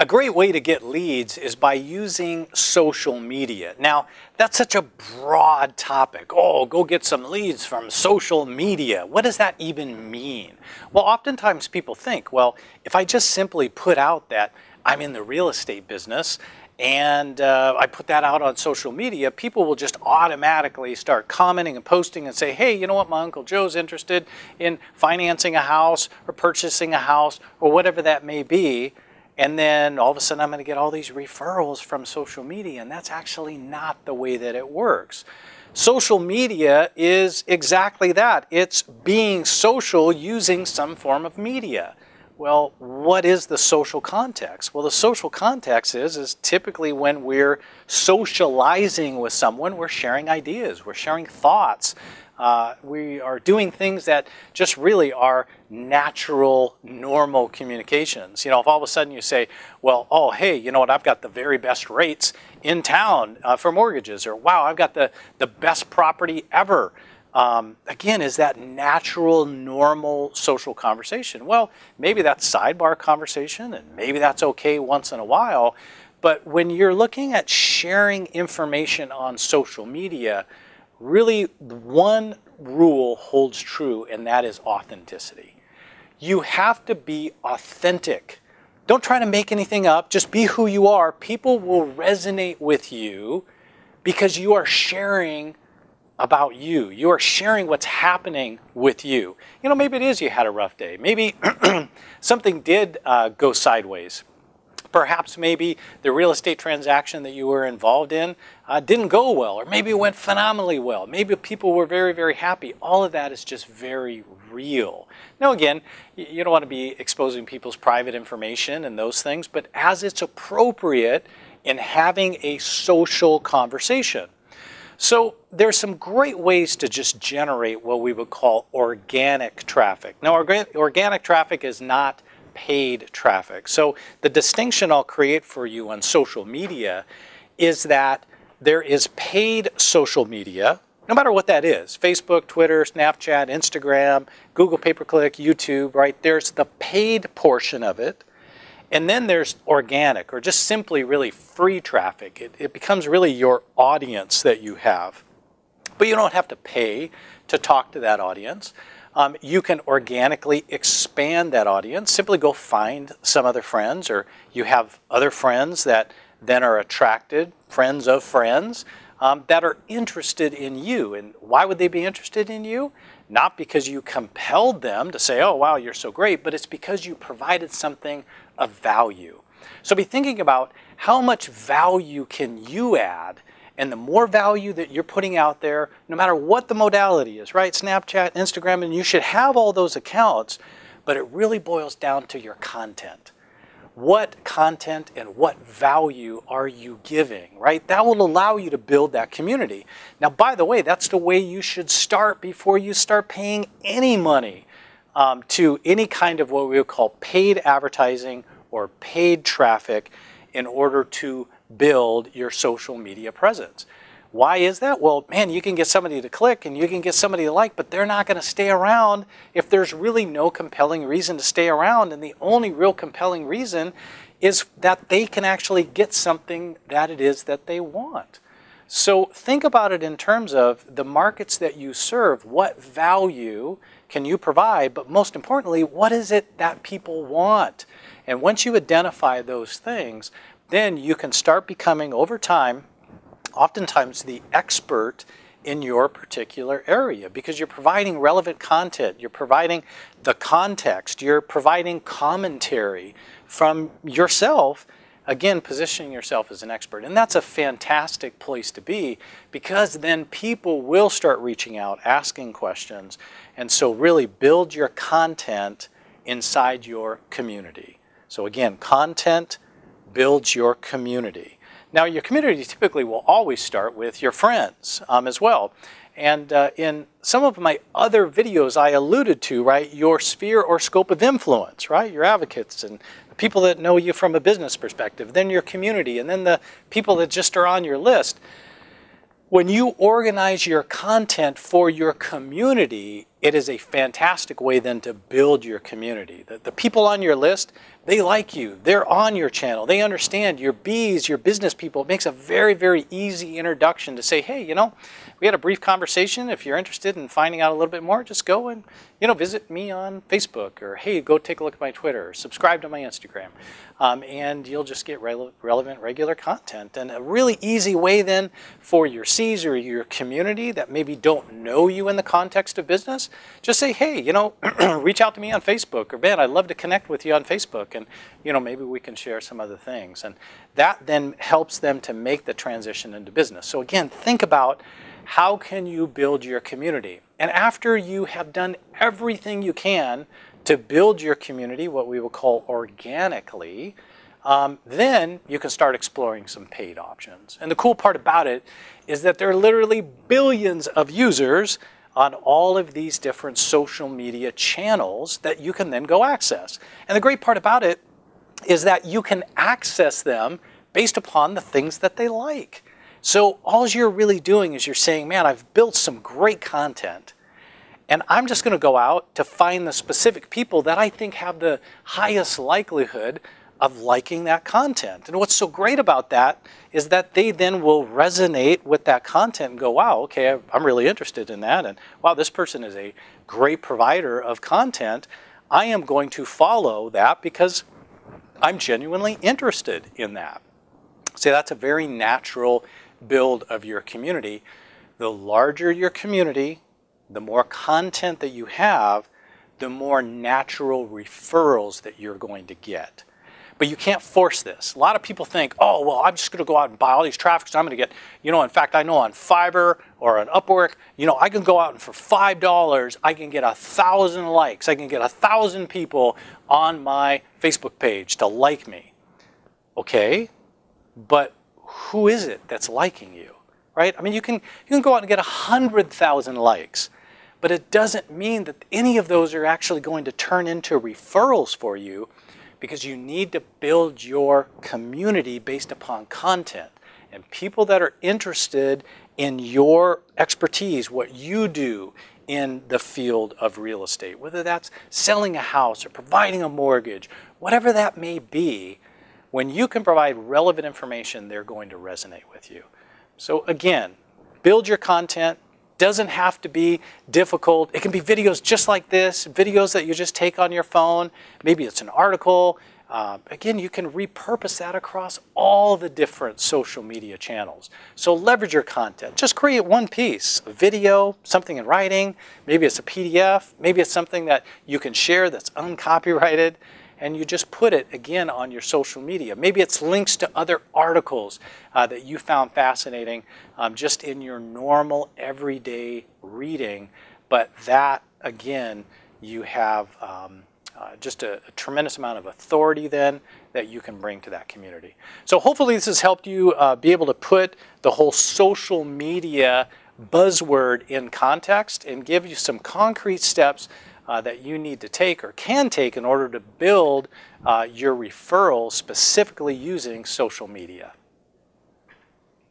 A great way to get leads is by using social media. Now, that's such a broad topic. Oh, go get some leads from social media. What does that even mean? Well, oftentimes people think, well, if I just simply put out that I'm in the real estate business and I put that out on social media, people will just automatically start commenting and posting and say, hey, you know what, my Uncle Joe's interested in financing a house or purchasing a house or whatever that may be. And then all of a sudden I'm going to get all these referrals from social media, and that's actually not the way that it works. Social media is exactly that. It's being social using some form of media. Well, what is the social context? Well, the social context is typically when we're socializing with someone, we're sharing ideas, we're sharing thoughts. We are doing things that just really are natural, normal communications. You know, if all of a sudden you say, well, oh, hey, you know what, I've got the very best rates in town for mortgages, or wow, I've got the best property ever. Again, is that natural, normal social conversation? Well, maybe that's sidebar conversation, and maybe that's okay once in a while. But when you're looking at sharing information on social media, really one rule holds true, and that is authenticity. You have to be authentic. Don't try to make anything up. Just be who you are. People will resonate with you because you are sharing about you. You are sharing what's happening with you. You know, maybe it is you had a rough day. Maybe something did go sideways. Perhaps maybe the real estate transaction that you were involved in didn't go well, or maybe it went phenomenally well. Maybe people were very, very happy. All of that is just very real. Now again, you don't want to be exposing people's private information and those things, but as it's appropriate in having a social conversation. So there's some great ways to just generate what we would call organic traffic. Now, organic traffic is not paid traffic. So the distinction I'll create for you on social media is that there is paid social media, no matter what that is, Facebook, Twitter, Snapchat, Instagram, Google pay-per-click, YouTube, right? There's the paid portion of it. And then there's organic, or just simply really free traffic. It becomes really your audience that you have. But you don't have to pay to talk to that audience. You can organically expand that audience. Simply go find some other friends, or you have other friends that then are attracted, friends of friends, that are interested in you. And why would they be interested in you? Not because you compelled them to say, oh, wow, you're so great, but it's because you provided something of value. So be thinking about how much value can you add, and the more value that you're putting out there, no matter what the modality is, right? Snapchat, Instagram, and you should have all those accounts, but it really boils down to your content. What content and what value are you giving, right? That will allow you to build that community. Now, by the way, that's the way you should start before you start paying any money to any kind of what we would call paid advertising or paid traffic in order to build your social media presence. Why is that? Well, man, you can get somebody to click and you can get somebody to like, but they're not going to stay around if there's really no compelling reason to stay around. And the only real compelling reason is that they can actually get something that it is that they want. So think about it in terms of the markets that you serve. What value can you provide? But most importantly, what is it that people want? And once you identify those things, then you can start becoming, over time, oftentimes the expert in your particular area, because you're providing relevant content, you're providing the context, you're providing commentary from yourself, again, positioning yourself as an expert. And that's a fantastic place to be, because then people will start reaching out, asking questions, and so really build your content inside your community. So again, content builds your community. Now, your community typically will always start with your friends as well. And in some of my other videos, I alluded to, right, your sphere or scope of influence, right, your advocates and the people that know you from a business perspective, then your community, and then the people that just are on your list. When you organize your content for your community, it is a fantastic way then to build your community. The people on your list, they like you. They're on your channel. They understand your Bs, your business people. It makes a very, very easy introduction to say, hey, we had a brief conversation. If you're interested in finding out a little bit more, just go and, visit me on Facebook, or hey, go take a look at my Twitter, or subscribe to my Instagram. And you'll just get relevant, regular content. And a really easy way then for your Cs or your community that maybe don't know you in the context of business, just say, hey, reach out to me on Facebook, or man, I'd love to connect with you on Facebook, and maybe we can share some other things. And that then helps them to make the transition into business. So again, think about how can you build your community? And after you have done everything you can to build your community, what we will call organically, then you can start exploring some paid options. And the cool part about it is that there are literally billions of users on all of these different social media channels that you can then go access. And the great part about it is that you can access them based upon the things that they like. So all you're really doing is you're saying, man, I've built some great content, and I'm just going to go out to find the specific people that I think have the highest likelihood of liking that content. And what's so great about that is that they then will resonate with that content and go, wow, okay, I'm really interested in that. And wow, this person is a great provider of content. I am going to follow that because I'm genuinely interested in that. So that's a very natural build of your community. The larger your community, the more content that you have, the more natural referrals that you're going to get. But you can't force this. A lot of people think, oh, well, I'm just going to go out and buy all these traffic. So I'm going to get, in fact, I know on Fiverr or on Upwork, I can go out and for $5, I can get 1,000 likes. I can get 1,000 people on my Facebook page to like me. Okay, but who is it that's liking you, right? I mean, you can go out and get 100,000 likes, but it doesn't mean that any of those are actually going to turn into referrals for you, because you need to build your community based upon content. And people that are interested in your expertise, what you do in the field of real estate, whether that's selling a house or providing a mortgage, whatever that may be, when you can provide relevant information, they're going to resonate with you. So again, build your content. Doesn't have to be difficult. It can be videos just like this, videos that you just take on your phone. Maybe it's an article. Again, you can repurpose that across all the different social media channels. So leverage your content. Just create one piece, a video, something in writing. Maybe it's a PDF. Maybe it's something that you can share that's uncopyrighted. And you just put it, again, on your social media. Maybe it's links to other articles that you found fascinating just in your normal, everyday reading. But that, again, you have just a tremendous amount of authority then that you can bring to that community. So hopefully this has helped you be able to put the whole social media buzzword in context and give you some concrete steps that you need to take or can take in order to build your referrals specifically using social media.